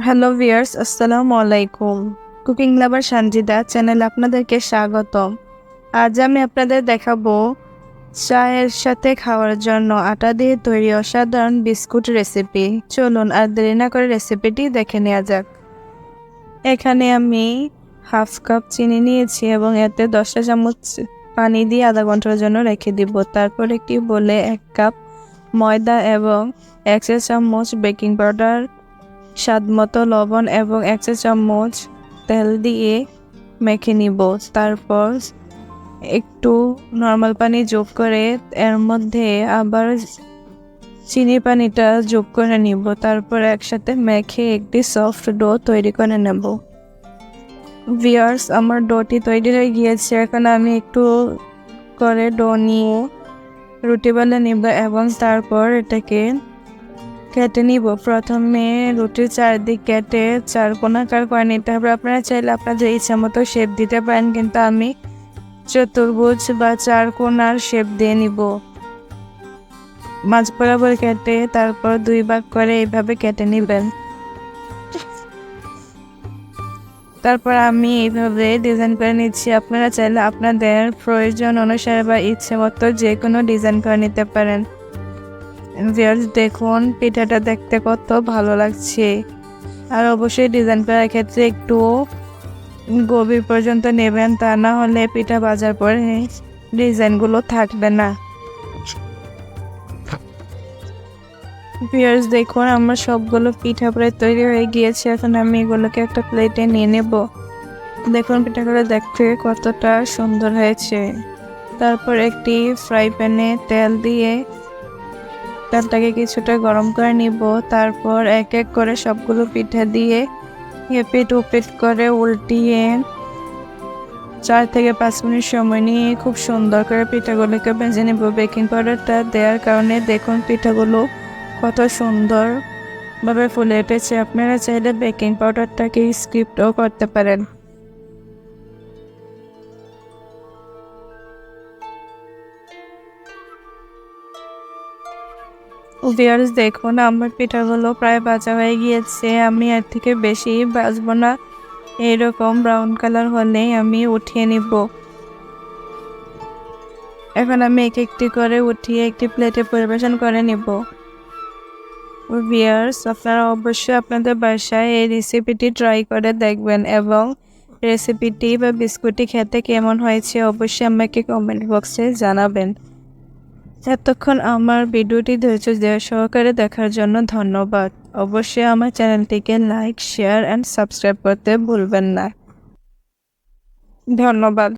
Hello viewers, আসসালামু আলাইকুম। Cooking লাভার সঞ্জিদা চ্যানেলে আপনাদেরকে স্বাগতম। আজ আমি আপনাদের দেখাবো চায়ের সাথে খাওয়ার জন্য আটা দিয়ে তৈরি অসাধারণ বিস্কুট রেসিপি। চলুন আর দেরি না করে রেসিপিটি দেখে নেওয়া যাক। এখানে আমি হাফ কাপ চিনি নিয়েছি এবং এতে 10টা চামচ পানি দিয়ে আধা ঘন্টার জন্য রেখে দিব। তারপর একটি বলে 1 কাপ ময়দা এবং 1 চা চামচ বেকিং পাউডার, স্বাদমতো লবণ এবং 1 চা চামচ তেল দিয়ে মেখে নিব। তারপর একটু নর্মাল পানি যোগ করে এর মধ্যে আবার চিনি পানিটা যোগ করে নিব। তারপর একসাথে মেখে একটি সফট ডো তৈরি করে নেব। ভিউয়ার্স, আমার ডোটি তৈরি হয়ে গিয়েছে। এখন আমি একটু করে ডো নিয়ে রুটি বানিয়ে নিব এবং তারপর এটাকে কেটে নিব। প্রথমে রুটির চারদিক কেটে 4 কোণাকার করে নিতে হবে। আপনারা চাইলে আপনাদের ইচ্ছা মতো শেপ দিতে পারেন, কিন্তু আমি চতুর্ভুজ বা 4 কোণার শেপ দিয়ে নিব। মাঝ বরাবর কেটে তারপর 2 ভাগ করে এইভাবে কেটে নেবেন। তারপর আমি এইভাবে ডিজাইন করে নিচ্ছি। আপনারা চাইলে আপনাদের প্রয়োজন অনুসারে বা ইচ্ছে মতো যে কোনো ডিজাইন করে নিতে পারেন। ভিউয়ার্স, দেখুন পিঠাটা দেখতে কত ভালো লাগছে। আর অবশ্যই ডিজাইন করার ক্ষেত্রে একটু গভীর পর্যন্ত নেবেন, তা না হলে পিঠা ভাজার পরে ডিজাইনগুলো থাকবে না। ভিউয়ার্স, দেখুন আমার সবগুলো পিঠা প্রায় তৈরি হয়ে গিয়েছে। এখন আমি এগুলোকে একটা প্লেটে নিয়ে নেব। দেখুন পিঠাগুলো দেখতে কতটা সুন্দর হয়েছে। তারপর একটি ফ্রাই প্যানে তেল দিয়ে তেলটাকে কিছুটা গরম করে নিব। তারপর এক এক করে সবগুলো পিঠা দিয়ে এপিট ওপিট করে উল্টিয়ে 4 থেকে 5 মিনিট সময় নিয়ে খুব সুন্দর করে পিঠাগুলোকে ভেজে নেব। বেকিং পাউডারটা দেওয়ার কারণে দেখুন পিঠাগুলো কত সুন্দরভাবে ফুলে উঠেছে। আপনারা চাইলে বেকিং পাউডারটাকে স্কিপও করতে পারেন। ভিউয়ার্স, দেখুন আমার পিঠাগুলো প্রায় ভাজা হয়ে গিয়েছে। আমি এর থেকে বেশি ভাজবো না, এরকম ব্রাউন কালার হলেই আমি উঠিয়ে নিব। এখন আমি এক একটি করে উঠিয়ে একটি প্লেটে পরিবেশন করে নিব। ভিউয়ার্স, আপনারা অবশ্যই আপনাদের বাসায় এই রেসিপিটি ট্রাই করে দেখবেন এবং রেসিপিটি বা বিস্কুটটি খেতে কেমন হয়েছে অবশ্যই আমাকে কমেন্ট বক্সে জানাবেন। এতক্ষণ আমার ভিডিওটি ধৈর্য সহকারে দেখার জন্য ধন্যবাদ। অবশ্যই আমার চ্যানেলটিকে লাইক, শেয়ার অ্যান্ড সাবস্ক্রাইব করতে ভুলবেন না। ধন্যবাদ।